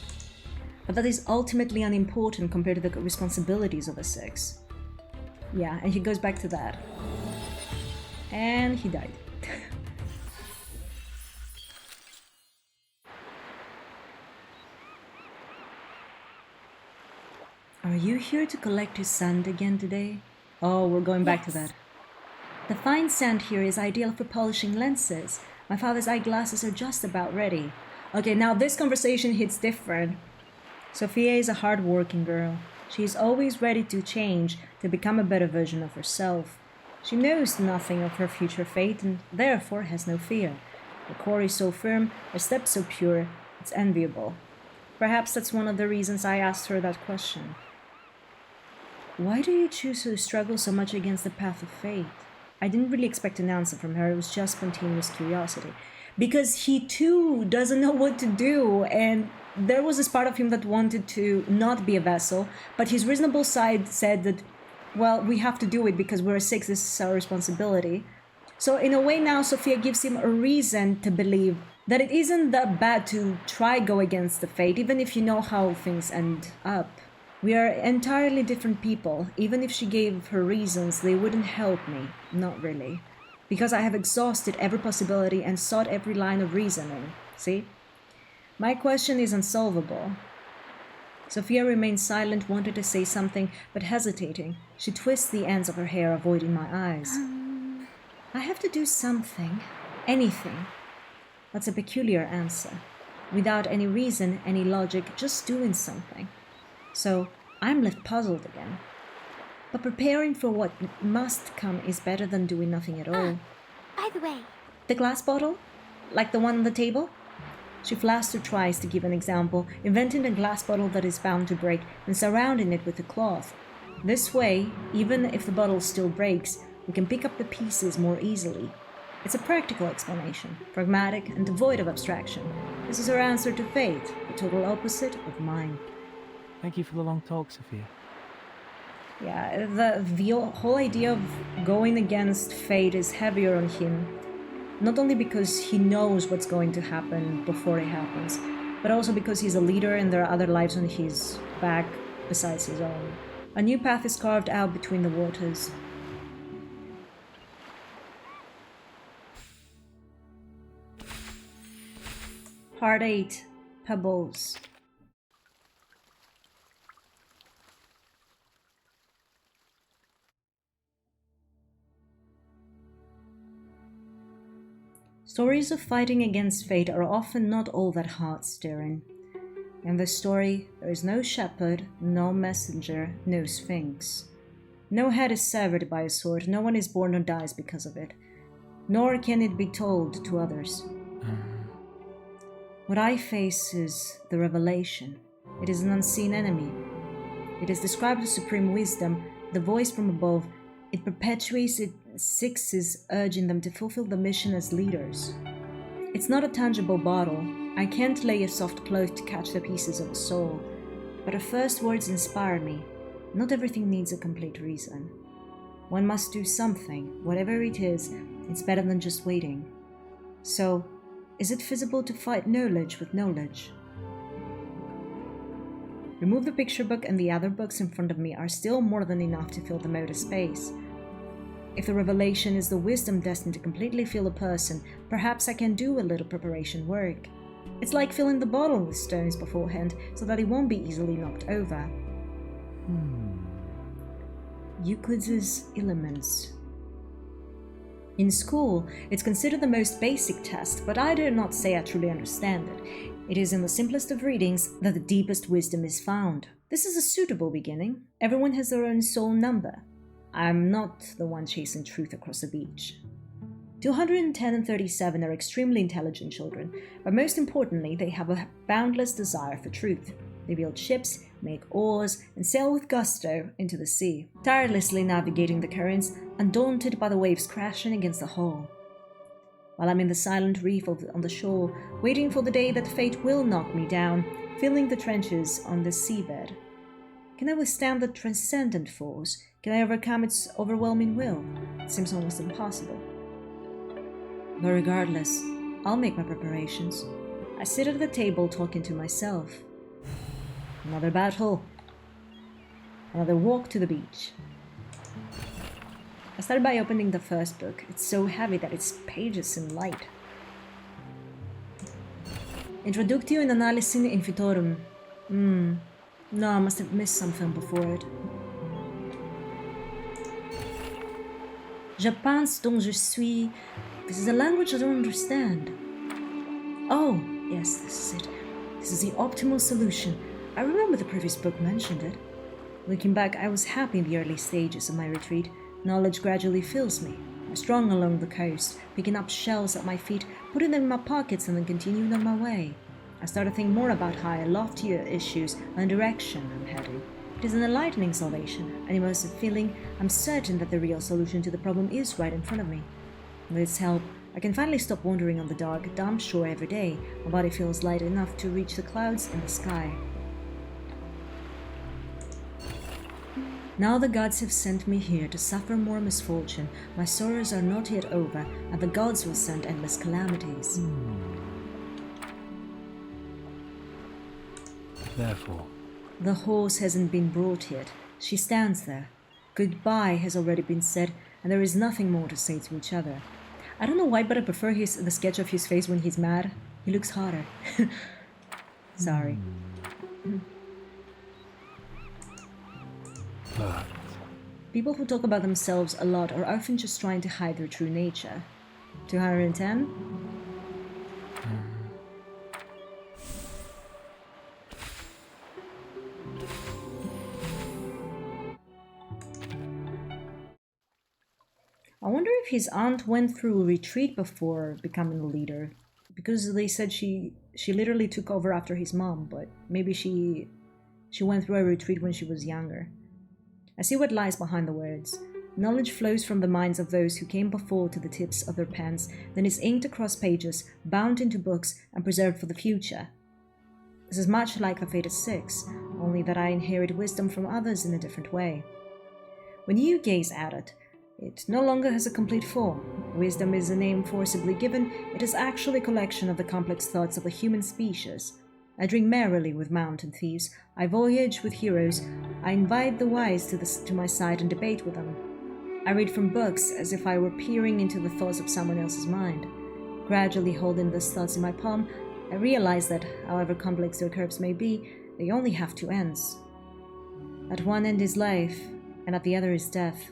[SPEAKER 1] but that is ultimately unimportant compared to the responsibilities of a 6. Yeah, and he goes back to that. And he died. Are you here to collect your sand again today? Oh, we're going back to that. The fine sand here is ideal for polishing lenses. My father's eyeglasses are just about ready. Okay, now this conversation hits different. Sophia is a hard-working girl. She is always ready to change, to become a better version of herself. She knows nothing of her future fate and therefore has no fear. Her core is so firm, her steps so pure, it's enviable. Perhaps that's one of the reasons I asked her that question. Why do you choose to struggle so much against the path of fate? I didn't really expect an answer from her, it was just spontaneous curiosity. Because he too doesn't know what to do, and there was this part of him that wanted to not be a vessel, but his reasonable side said that, well, we have to do it because we're a 6, this is our responsibility. So in a way now, Sophia gives him a reason to believe that it isn't that bad to try go against the fate, even if you know how things end up. We are entirely different people. Even if she gave her reasons, they wouldn't help me. Not really. Because I have exhausted every possibility and sought every line of reasoning. See? My question is unsolvable. Sophia remained silent, wanted to say something, but hesitating. She twists the ends of her hair, avoiding my eyes. I have to do something. Anything. That's a peculiar answer. Without any reason, any logic, just doing something. So, I'm left puzzled again. But preparing for what must come is better than doing nothing at all.
[SPEAKER 5] By the way...
[SPEAKER 1] The glass bottle? Like the one on the table? She flashed or tries to give an example, inventing a glass bottle that is bound to break and surrounding it with a cloth. This way, even if the bottle still breaks, we can pick up the pieces more easily. It's a practical explanation, pragmatic and devoid of abstraction. This is her answer to fate, the total opposite of mine.
[SPEAKER 2] Thank you for the long talk, Sophia.
[SPEAKER 1] Yeah, the whole idea of going against fate is heavier on him. Not only because he knows what's going to happen before it happens, but also because he's a leader and there are other lives on his back besides his own. A new path is carved out between the waters. Part 8. Pebbles. Stories of fighting against fate are often not all that heart-stirring. In this story, there is no shepherd, no messenger, no sphinx. No head is severed by a sword, no one is born or dies because of it, nor can it be told to others. What I face is the revelation. It is an unseen enemy. It is described as supreme wisdom, the voice from above. It perpetuates its 6's, urging them to fulfill the mission as leaders. It's not a tangible bottle. I can't lay a soft cloth to catch the pieces of a soul. But her first words inspired me. Not everything needs a complete reason. One must do something, whatever it is. It's better than just waiting. So, is it feasible to fight knowledge with knowledge? Remove the picture book and the other books in front of me are still more than enough to fill the motor space. If the revelation is the wisdom destined to completely fill a person, perhaps I can do a little preparation work. It's like filling the bottle with stones beforehand, so that it won't be easily knocked over. Euclid's Elements. In school, it's considered the most basic test, but I dare not say I truly understand it. It is in the simplest of readings that the deepest wisdom is found. This is a suitable beginning. Everyone has their own soul number. I'm not the one chasing truth across the beach. 210 and 37 are extremely intelligent children, but most importantly, they have a boundless desire for truth. They build ships, make oars, and sail with gusto into the sea, tirelessly navigating the currents, undaunted by the waves crashing against the hull. While I'm in the silent reef on the shore, waiting for the day that fate will knock me down, filling the trenches on the seabed. Can I withstand the transcendent force? Can I overcome its overwhelming will? It seems almost impossible. But regardless, I'll make my preparations. I sit at the table talking to myself. Another battle. Another walk to the beach. I started by opening the first book. It's so heavy that its pages seem light. Introductio in analysin infitorum. No, I must have missed something before it. Je pense donc je suis... This is a language I don't understand. Oh, yes, this is it. This is the optimal solution. I remember the previous book mentioned it. Looking back, I was happy in the early stages of my retreat. Knowledge gradually fills me. I strung along the coast, picking up shells at my feet, putting them in my pockets and then continuing on my way. I started to think more about higher, loftier issues and the direction I'm heading. It is an enlightening salvation, an immersive feeling. I'm certain that the real solution to the problem is right in front of me. With its help, I can finally stop wandering on the dark, damp shore every day. My body feels light enough to reach the clouds in the sky. Now the gods have sent me here to suffer more misfortune. My sorrows are not yet over, and the gods will send endless calamities.
[SPEAKER 2] Therefore,
[SPEAKER 1] the horse hasn't been brought yet. She stands there. Goodbye has already been said, and there is nothing more to say to each other. I don't know why, but I prefer the sketch of his face when he's mad. He looks hotter. Sorry.
[SPEAKER 2] but
[SPEAKER 1] People who talk about themselves a lot are often just trying to hide their true nature. 210? I wonder if his aunt went through a retreat before becoming a leader. Because they said she literally took over after his mom, but maybe she went through a retreat when she was younger. I see what lies behind the words. Knowledge flows from the minds of those who came before to the tips of their pens, then is inked across pages, bound into books, and preserved for the future. This is much like a fated 6, only that I inherit wisdom from others in a different way. When you gaze at it, it no longer has a complete form. Wisdom is a name forcibly given. It is actually a collection of the complex thoughts of the human species. I drink merrily with mountain thieves. I voyage with heroes. I invite the wise to my side and debate with them. I read from books as if I were peering into the thoughts of someone else's mind. Gradually holding these thoughts in my palm, I realize that, however complex their curves may be, they only have two ends. At one end is life, and at the other is death.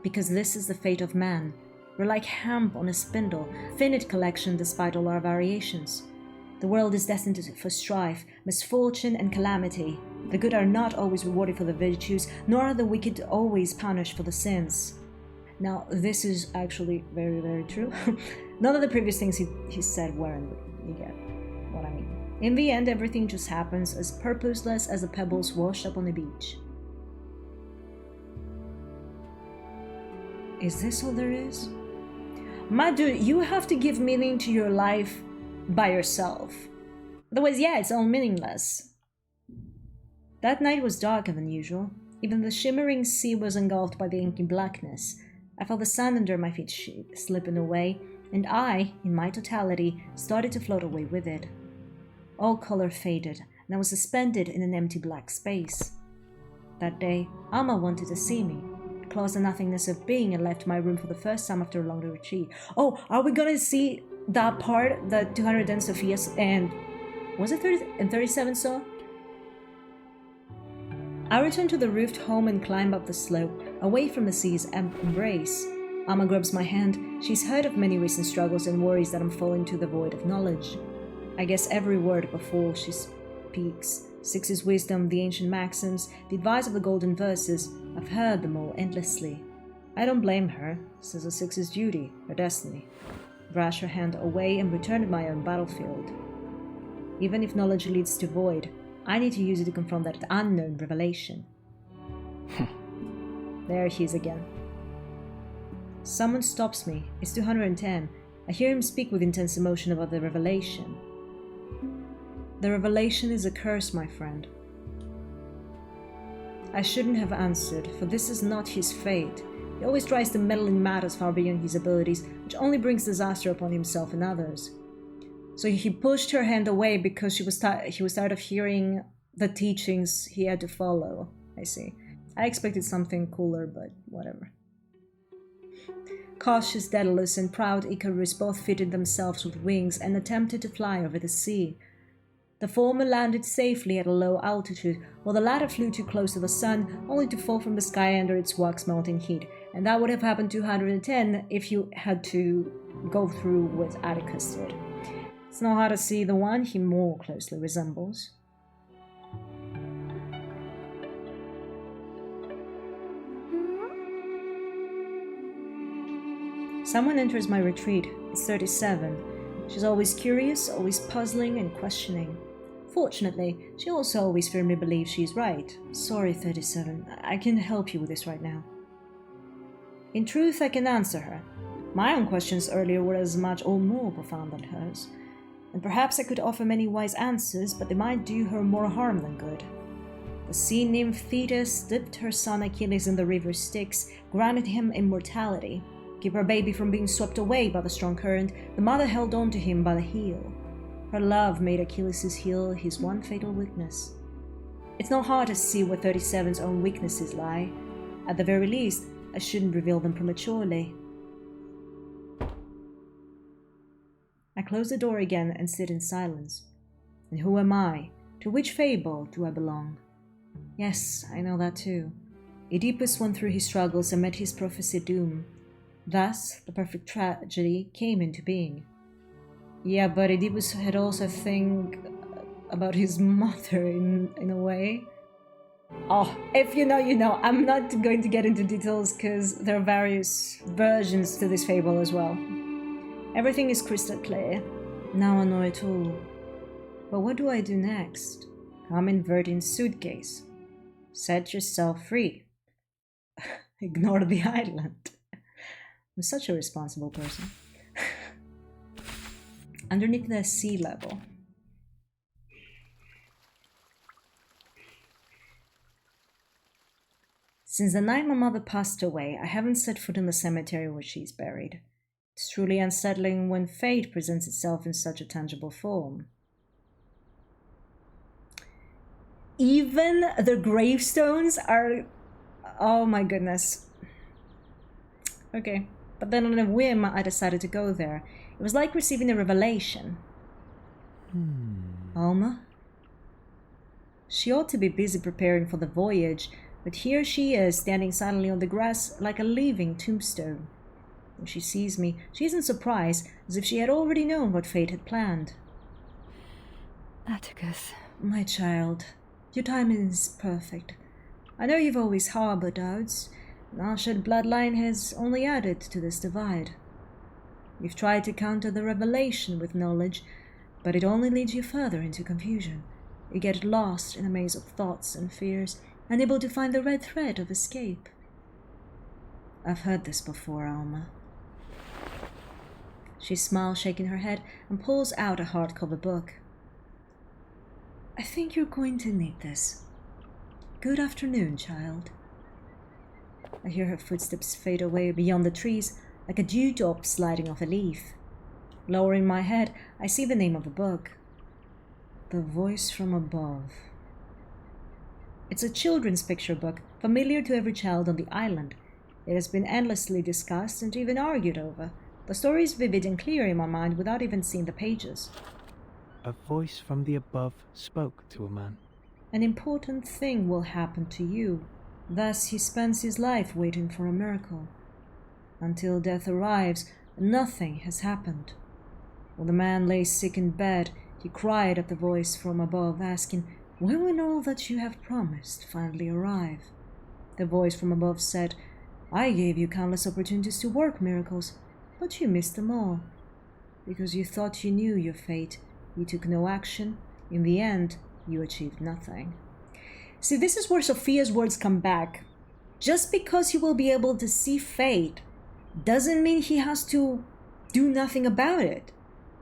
[SPEAKER 1] Because this is the fate of man. We're like hemp on a spindle, finite collection despite all our variations. The world is destined for strife, misfortune, and calamity. The good are not always rewarded for the virtues, nor are the wicked always punished for the sins. Now, this is actually very, very true. None of the previous things he said weren't, you get what I mean. In the end, everything just happens as purposeless as the pebbles washed up on the beach. Is this all there is? My dude, you have to give meaning to your life by yourself. Otherwise, yeah, it's all meaningless. That night was darker than usual. Even the shimmering sea was engulfed by the inky blackness. I felt the sand under my feet slipping away, and I, in my totality, started to float away with it. All color faded, and I was suspended in an empty black space. That day, Alma wanted to see me. Closed the nothingness of being and left my room for the first time after a longer retreat. Oh, are we gonna see that part that 210 Sophia and was it 30 and 37 saw? I returned to the roofed home and climb up the slope, away from the sea's embrace. Alma grabs my hand. She's heard of many recent struggles and worries that I'm falling to the void of knowledge. I guess every word before she speaks. 6's wisdom, the ancient maxims, the advice of the golden verses, I've heard them all endlessly. I don't blame her. This is a 6's duty, her destiny. Brush her hand away and return to my own battlefield. Even if knowledge leads to void, I need to use it to confront that unknown revelation. There he is again. Someone stops me. It's 210. I hear him speak with intense emotion about the revelation. The revelation is a curse, my friend. I shouldn't have answered, for this is not his fate. He always tries to meddle in matters far beyond his abilities, which only brings disaster upon himself and others. So he pushed her hand away because he was tired of hearing the teachings he had to follow. I see. I expected something cooler, but whatever. Cautious Daedalus and proud Icarus both fitted themselves with wings and attempted to fly over the sea. The former landed safely at a low altitude, while the latter flew too close to the sun, only to fall from the sky under its wax-melting heat. And that would have happened 210 if you had to go through what Atticus did. It's not hard to see the one he more closely resembles. Someone enters my retreat. It's 37. She's always curious, always puzzling and questioning. Fortunately, she also always firmly believes she's right. Sorry, 37. I can't help you with this right now. In truth, I can answer her. My own questions earlier were as much or more profound than hers. And perhaps I could offer many wise answers, but they might do her more harm than good. The sea nymph Thetis dipped her son Achilles in the river Styx, granted him immortality. Keep her baby from being swept away by the strong current, the mother held on to him by the heel. Her love made Achilles' heel his one fatal weakness. It's not hard to see where 37's own weaknesses lie. At the very least, I shouldn't reveal them prematurely. I close the door again and sit in silence. And who am I? To which fable do I belong? Yes, I know that too. Oedipus went through his struggles and met his prophesied doom. Thus, the perfect tragedy came into being. Yeah, but Oedipus had also a thing about his mother in a way. Oh, if you know, you know. I'm not going to get into details because there are various versions to this fable as well. Everything is crystal clear. Now I know it all. But what do I do next? Come in Verdin's suitcase. Set yourself free. Ignore the island. I'm such a responsible person. Underneath the sea level. Since the night my mother passed away, I haven't set foot in the cemetery where she's buried. It's truly unsettling when fate presents itself in such a tangible form. Even the gravestones are... Oh my goodness. Okay. But then on a whim, I decided to go there. It was like receiving a revelation. Alma? She ought to be busy preparing for the voyage, but here she is, standing silently on the grass like a living tombstone. When she sees me, she isn't surprised, as if she had already known what fate had planned.
[SPEAKER 3] Atticus.
[SPEAKER 1] My child, your timing is perfect. I know you've always harbored doubts. Our shared bloodline has only added to this divide. You've tried to counter the revelation with knowledge, but it only leads you further into confusion. You get lost in a maze of thoughts and fears, unable to find the red thread of escape. I've heard this before, Alma. She smiles, shaking her head, and pulls out a hardcover book. I think you're going to need this. Good afternoon, child. I hear her footsteps fade away beyond the trees, like a dewdrop sliding off a leaf. Lowering my head, I see the name of the book. The Voice from Above. It's a children's picture book, familiar to every child on the island. It has been endlessly discussed and even argued over. The story is vivid and clear in my mind without even seeing the pages.
[SPEAKER 2] A voice from the above spoke to a man.
[SPEAKER 1] An important thing will happen to you. Thus he spends his life waiting for a miracle. Until death arrives, nothing has happened. When the man lay sick in bed, he cried at the voice from above, asking, "When will all that you have promised finally arrive?" The voice from above said, "I gave you countless opportunities to work miracles, but you missed them all. Because you thought you knew your fate, you took no action. In the end, you achieved nothing." See, this is where Sophia's words come back. Just because he will be able to see fate doesn't mean he has to do nothing about it.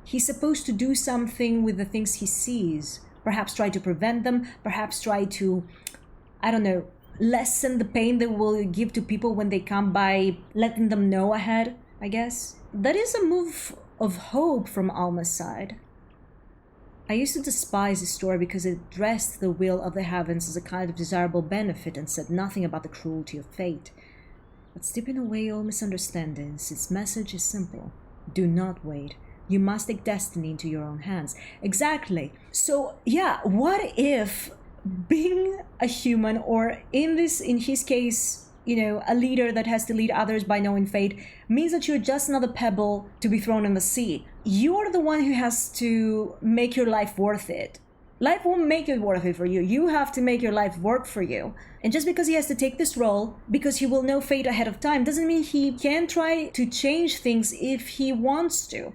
[SPEAKER 1] He's supposed to do something with the things he sees. Perhaps try to prevent them, perhaps try to, I don't know, lessen the pain they will give to people when they come by letting them know ahead, I guess. That is a move of hope from Alma's side. I used to despise this story because it dressed the will of the heavens as a kind of desirable benefit and said nothing about the cruelty of fate. But stripping away all misunderstandings, its message is simple. Do not wait. You must take destiny into your own hands. Exactly. So, yeah, what if being a human, or in his case, a leader that has to lead others by knowing fate, means that you're just another pebble to be thrown in the sea. You're the one who has to make your life worth it. Life won't make it worth it for you. You have to make your life work for you. And just because he has to take this role, because he will know fate ahead of time, doesn't mean he can try to change things if he wants to.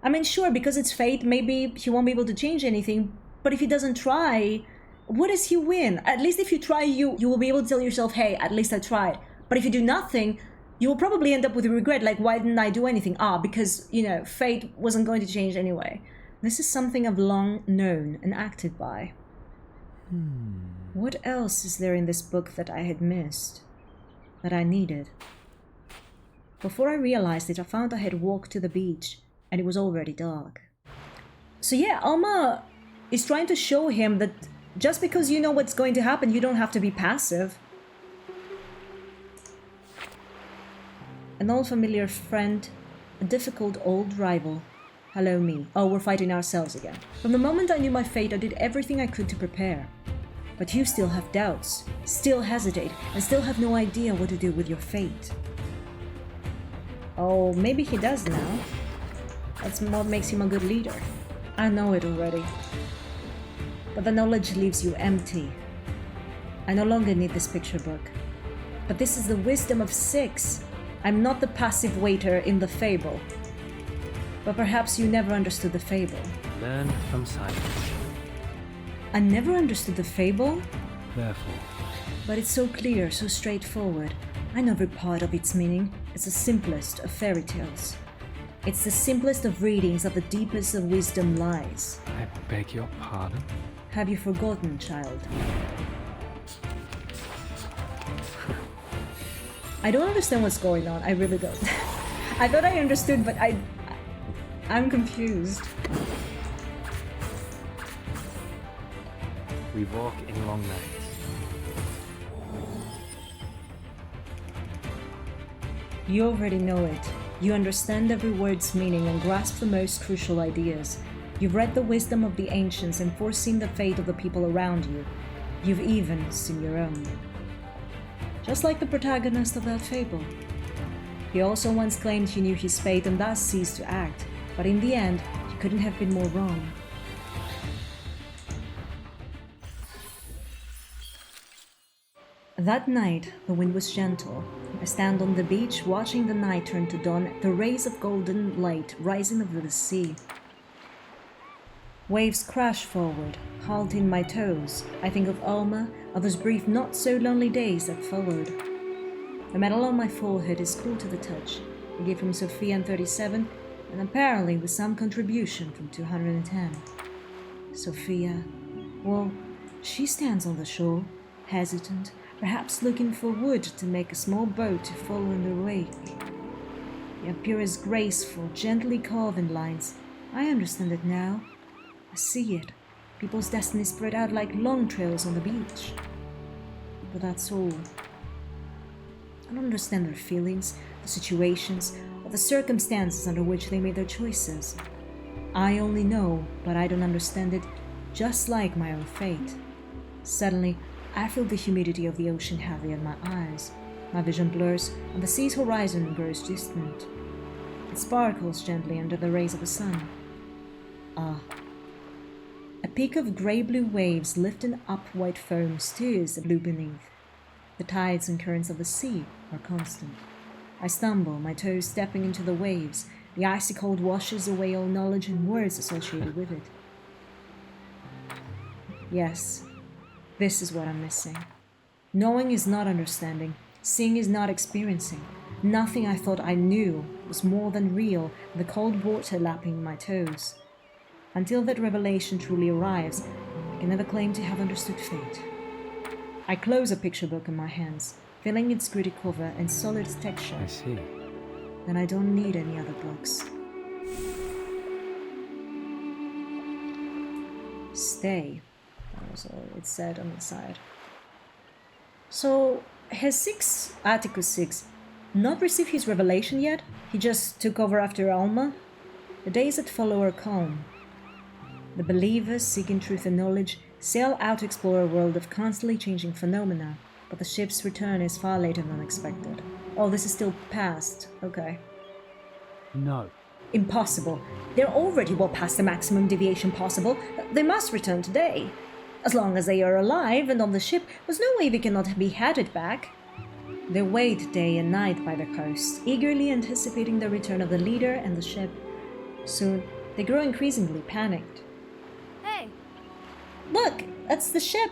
[SPEAKER 1] I mean, sure, because it's fate, maybe he won't be able to change anything, but if he doesn't try, what does he win? At least if you try, you will be able to tell yourself, hey, at least I tried. But if you do nothing, you will probably end up with regret, like, why didn't I do anything? Because, fate wasn't going to change anyway. This is something I've long known and acted by. What else is there in this book that I had missed? That I needed? Before I realized it, I found I had walked to the beach, and it was already dark. So yeah, Alma is trying to show him that just because you know what's going to happen, you don't have to be passive. An old familiar friend, a difficult old rival. Hello me. Oh, we're fighting ourselves again. From the moment I knew my fate, I did everything I could to prepare. But you still have doubts, still hesitate, and still have no idea what to do with your fate. Oh, maybe he does now. That's what makes him a good leader. I know it already. But the knowledge leaves you empty. I no longer need this picture book. But this is the wisdom of 6. I'm not the passive waiter in the fable. But perhaps you never understood the fable.
[SPEAKER 2] Learn from silence.
[SPEAKER 1] I never understood the fable?
[SPEAKER 2] Therefore.
[SPEAKER 1] But it's so clear, so straightforward. I know every part of its meaning. It's the simplest of fairy tales. It's the simplest of readings of the deepest of wisdom lies.
[SPEAKER 2] I beg your pardon?
[SPEAKER 1] Have you forgotten, child? I don't understand what's going on. I really don't. I thought I understood, but I'm confused.
[SPEAKER 2] We walk in long nights.
[SPEAKER 1] You already know it. You understand every word's meaning and grasp the most crucial ideas. You've read the wisdom of the ancients and foreseen the fate of the people around you. You've even seen your own. Just like the protagonist of that fable. He also once claimed he knew his fate and thus ceased to act, but in the end, he couldn't have been more wrong. That night, the wind was gentle. I stand on the beach, watching the night turn to dawn, the rays of golden light rising over the sea. Waves crash forward, halting my toes. I think of Alma, of those brief not-so-lonely days that followed. The metal on my forehead is cool to the touch. A gift from Sophia in 37, and apparently with some contribution from 210. Sophia, well, she stands on the shore, hesitant, perhaps looking for wood to make a small boat to follow in her wake. The appear as graceful, gently carving lines. I understand it now. I see it. People's destinies spread out like long trails on the beach. But that's all. I don't understand their feelings, the situations, or the circumstances under which they made their choices. I only know, but I don't understand it, just like my own fate. Suddenly, I feel the humidity of the ocean heavy on my eyes. My vision blurs, and the sea's horizon grows distant. It sparkles gently under the rays of the sun. Ah. A peak of grey-blue waves lifting up white foam stirs the blue beneath. The tides and currents of the sea are constant. I stumble, my toes stepping into the waves. The icy cold washes away all knowledge and words associated with it. Yes, this is what I'm missing. Knowing is not understanding. Seeing is not experiencing. Nothing I thought I knew was more than real, the cold water lapping my toes. Until that revelation truly arrives, I can never claim to have understood fate. I close a picture book in my hands, feeling its gritty cover and solid texture.
[SPEAKER 2] I see.
[SPEAKER 1] Then I don't need any other books. Stay. That was all it said on the side. So, has Atticus 6 not received his revelation yet? He just took over after Alma? The days that follow are calm. The believers seeking truth and knowledge sail out to explore a world of constantly changing phenomena, but the ship's return is far later than expected. Oh, this is still past. Okay.
[SPEAKER 2] No.
[SPEAKER 1] Impossible. They're already well past the maximum deviation possible. They must return today. As long as they are alive and on the ship, there's no way they cannot be headed back. They wait day and night by the coast, eagerly anticipating the return of the leader and the ship. Soon, they grow increasingly panicked.
[SPEAKER 5] Hey!
[SPEAKER 1] Look, that's the ship!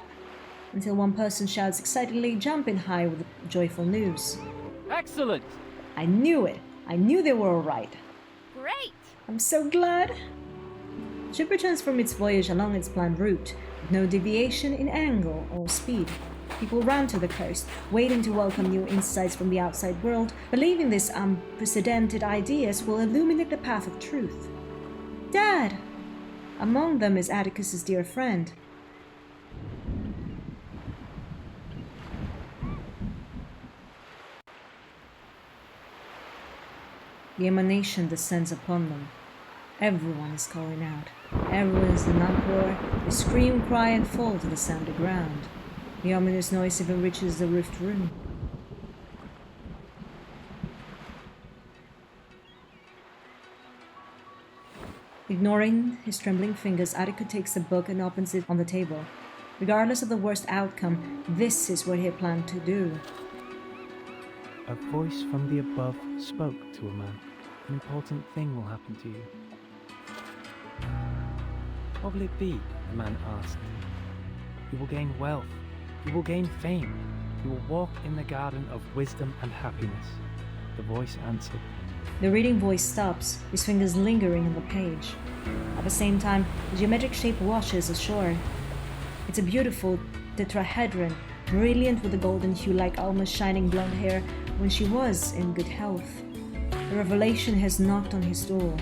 [SPEAKER 1] Until one person shouts excitedly, jumping high with joyful news.
[SPEAKER 2] Excellent!
[SPEAKER 1] I knew it! I knew they were alright.
[SPEAKER 5] Great!
[SPEAKER 1] I'm so glad! The ship returns from its voyage along its planned route, with no deviation in angle or speed. People run to the coast, waiting to welcome new insights from the outside world, believing these unprecedented ideas will illuminate the path of truth. Dad! Among them is Atticus's dear friend. The emanation descends upon them. Everyone is calling out. Everyone is in uproar. They scream, cry, and fall to the sandy ground. The ominous noise even reaches the roofed room. Ignoring his trembling fingers, Atticus takes the book and opens it on the table. Regardless of the worst outcome, this is what he had planned to do.
[SPEAKER 2] A voice from the above spoke to a man. An important thing will happen to you. What will it be? The man asked. You will gain wealth. You will gain fame. You will walk in the garden of wisdom and happiness. The voice answered.
[SPEAKER 1] The reading voice stops, his fingers lingering on the page. At the same time, the geometric shape washes ashore. It's a beautiful tetrahedron, brilliant with a golden hue like Alma's shining blonde hair when she was in good health. The revelation has knocked on his door.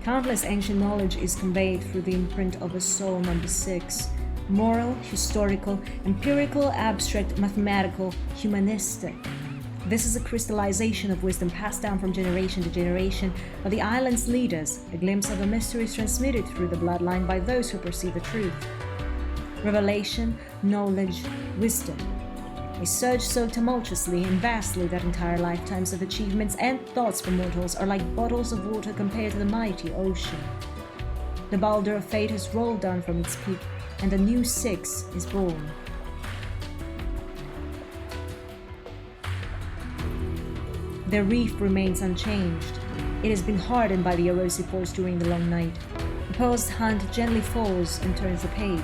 [SPEAKER 1] Countless ancient knowledge is conveyed through the imprint of a soul number 6. Moral, historical, empirical, abstract, mathematical, humanistic. This is a crystallization of wisdom passed down from generation to generation by the island's leaders, a glimpse of the mysteries transmitted through the bloodline by those who perceive the truth. Revelation, knowledge, wisdom. They surge so tumultuously and vastly that entire lifetimes of achievements and thoughts for mortals are like bottles of water compared to the mighty ocean. The boulder of fate has rolled down from its peak, and a new 6 is born. The reef remains unchanged. It has been hardened by the erosive force during the long night. The paused hand gently falls and turns the page.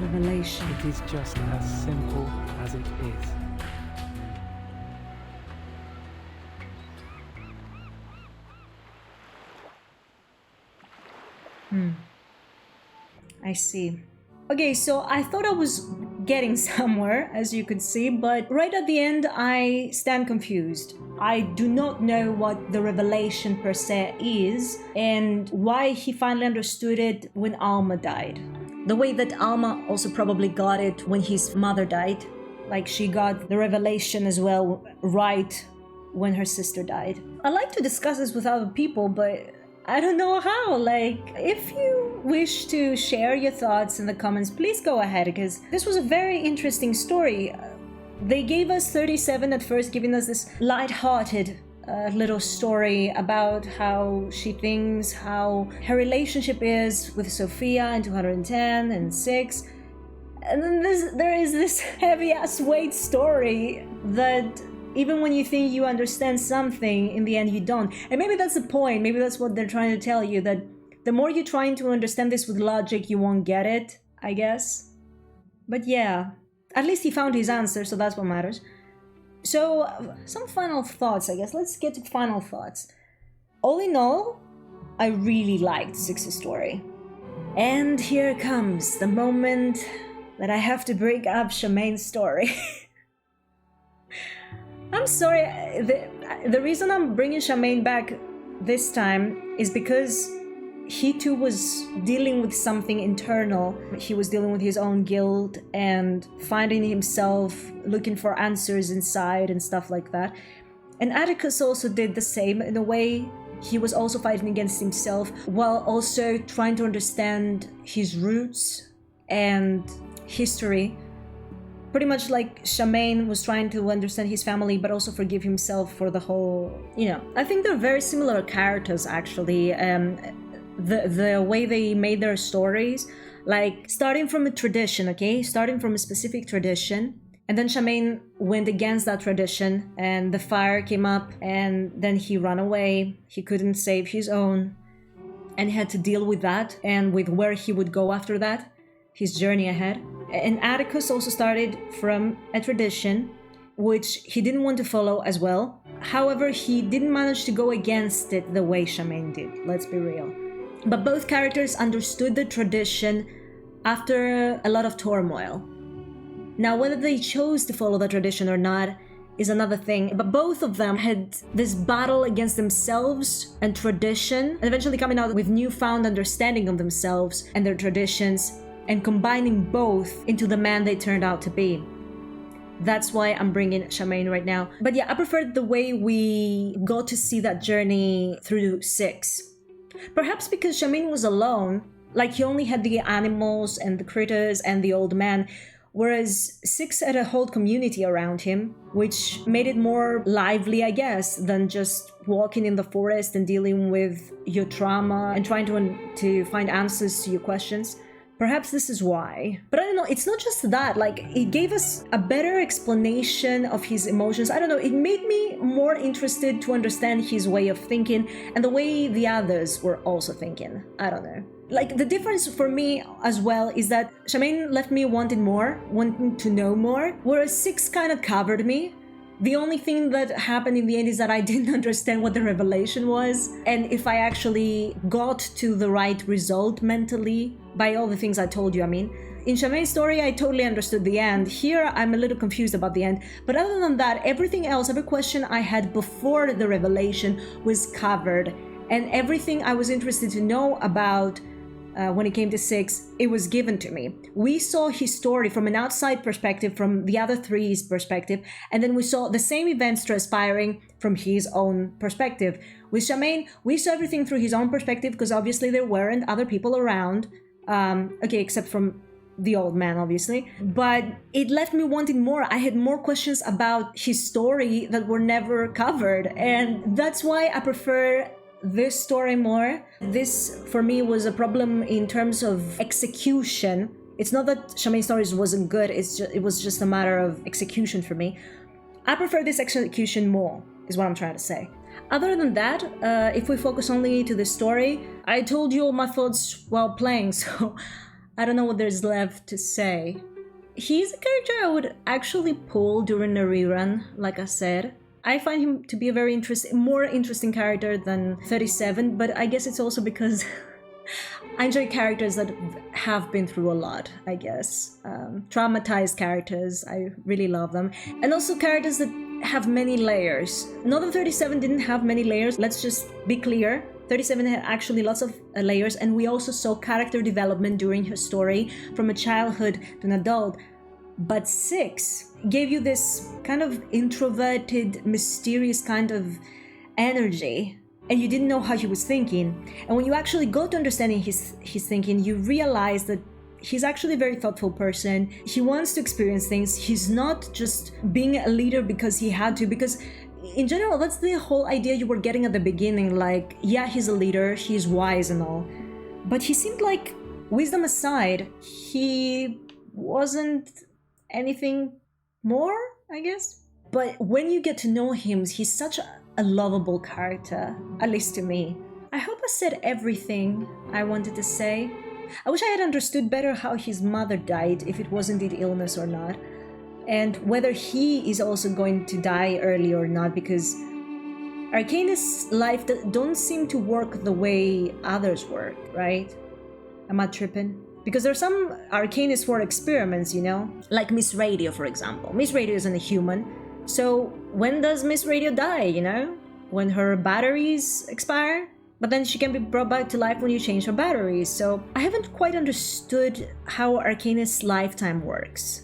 [SPEAKER 1] Revelation.
[SPEAKER 2] It is just as simple as it is.
[SPEAKER 1] I see. Okay, so I thought I was getting somewhere, as you could see, but right at the end I stand confused. I do not know what the revelation per se is, and why he finally understood it when Alma died. The way that Alma also probably got it when his mother died. Like she got the revelation as well right when her sister died. I like to discuss this with other people, but I don't know how. Like, if you wish to share your thoughts in the comments, please go ahead, because this was a very interesting story. They gave us 37 at first, giving us this light-hearted little story about how she thinks, how her relationship is with Sophia in 210 and 6. And then there is this heavy-ass weight story that even when you think you understand something, in the end you don't. And maybe that's the point. Maybe that's what they're trying to tell you, that the more you're trying to understand this with logic, you won't get it, I guess. But yeah, at least he found his answer, so that's what matters. So, some final thoughts, I guess. Let's get to final thoughts. All in all, I really liked 6's story. And here comes the moment that I have to break up Charmaine's story. I'm sorry, the reason I'm bringing Charmaine back this time is because he too was dealing with something internal. He was dealing with his own guilt and finding himself looking for answers inside and stuff like that. And Atticus also did the same in a way. He was also fighting against himself while also trying to understand his roots and history. Pretty much like Charmaine was trying to understand his family but also forgive himself for the whole, I think they're very similar characters actually. The way they made their stories, like starting from a tradition, starting from a specific tradition, and then Charmaine went against that tradition and the fire came up and then he ran away. He couldn't save his own and he had to deal with that and with where he would go after that, his journey ahead. And Atticus also started from a tradition which he didn't want to follow as well. However, he didn't manage to go against it the way Charmaine did, let's be real. But both characters understood the tradition after a lot of turmoil. Now, whether they chose to follow the tradition or not is another thing, but both of them had this battle against themselves and tradition, and eventually coming out with newfound understanding of themselves and their traditions, and combining both into the man they turned out to be. That's why I'm bringing Charmaine right now. But yeah, I preferred the way we got to see that journey through 6. Perhaps because Charmaine was alone, like he only had the animals and the critters and the old man, whereas 6 had a whole community around him, which made it more lively, I guess, than just walking in the forest and dealing with your trauma and trying to find answers to your questions. Perhaps this is why. But I don't know, it's not just that, like, it gave us a better explanation of his emotions. I don't know, it made me more interested to understand his way of thinking and the way the others were also thinking. I don't know. Like, the difference for me as well is that Charmaine left me wanting more, wanting to know more, whereas 6 kind of covered me. The only thing that happened in the end is that I didn't understand what the revelation was, and if I actually got to the right result mentally by all the things I told you, I mean. In Charmaine's story, I totally understood the end. Here, I'm a little confused about the end. But other than that, everything else, every question I had before the revelation was covered. And everything I was interested to know about when it came to 6, it was given to me. We saw his story from an outside perspective, from the other 3's perspective, and then we saw the same events transpiring from his own perspective. With Charmaine, we saw everything through his own perspective because obviously there weren't other people around, except from the old man, obviously. But it left me wanting more. I had more questions about his story that were never covered, and that's why I prefer this story more. This, for me, was a problem in terms of execution. It's not that Charmaine's stories wasn't good, it was just a matter of execution for me. I prefer this execution more, is what I'm trying to say. Other than that, if we focus only to the story, I told you all my thoughts while playing, so I don't know what there's left to say. He's a character I would actually pull during a rerun, like I said. I find him to be a very more interesting character than 37, but I guess it's also because I enjoy characters that have been through a lot, I guess. Traumatized characters, I really love them. And also characters that have many layers. Not that 37 didn't have many layers, let's just be clear. 37 had actually lots of layers, and we also saw character development during her story from a childhood to an adult. But 6 gave you this kind of introverted, mysterious kind of energy, and you didn't know how he was thinking. And when you actually go to understanding his thinking, you realize that he's actually a very thoughtful person. He wants to experience things. He's not just being a leader because he had to, because in general, that's the whole idea you were getting at the beginning. Like, yeah, he's a leader, he's wise and all, but he seemed like, wisdom aside, he wasn't anything more, I guess. But when you get to know him, he's such a lovable character, at least to me. I hope I said everything I wanted to say. I wish I had understood better how his mother died, if it was indeed illness or not, and whether he is also going to die early or not, because Arcanist's life don't seem to work the way others work, right? Am I tripping? Because there's some Arcanists for experiments, you know? Like Miss Radio, for example. Miss Radio isn't a human. So when does Miss Radio die, you know? When her batteries expire? but then she can be brought back to life when you change her batteries. So I haven't quite understood how Arcanist's lifetime works.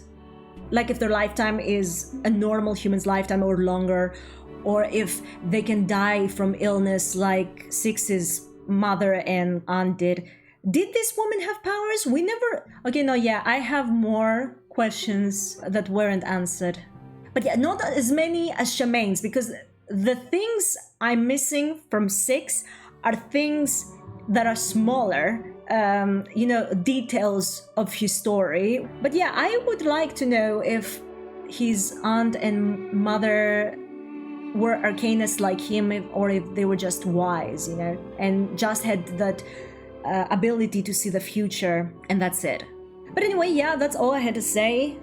[SPEAKER 1] Like if their lifetime is a normal human's lifetime or longer, or if they can die from illness like 6's mother and aunt did. Did this woman have powers? We never... Okay, no, yeah, I have more questions that weren't answered. But yeah, not as many as Charmaine's, because the things I'm missing from 6 are things that are smaller, you know, details of his story. But yeah, I would like to know if his aunt and mother were arcanists like him, or if they were just wise, you know, and just had that ability to see the future, and that's it. But anyway, yeah, that's all I had to say.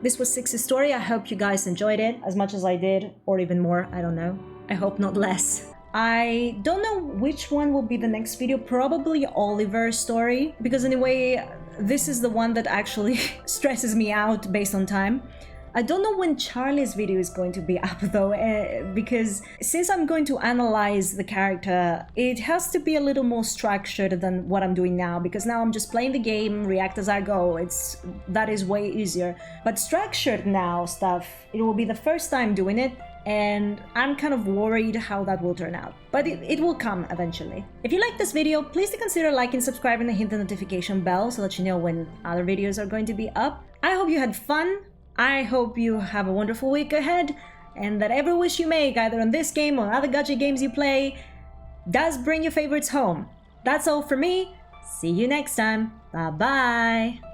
[SPEAKER 1] This was 6's story. I hope you guys enjoyed it as much as I did, or even more, I don't know. I hope not less. I don't know which one will be the next video, probably Oliver's story, because anyway, this is the one that actually stresses me out based on time. I don't know when Charlie's video is going to be up though, because since I'm going to analyze the character, it has to be a little more structured than what I'm doing now, because now I'm just playing the game, react as I go, that is way easier. But structured now stuff, it will be the first time doing it, and I'm kind of worried how that will turn out. But it will come eventually. If you like this video, please do consider liking, subscribing, and hit the notification bell so that you know when other videos are going to be up. I hope you had fun. I hope you have a wonderful week ahead, and that every wish you make, either on this game or other gacha games you play, does bring your favorites home. That's all for me. See you next time. Bye bye.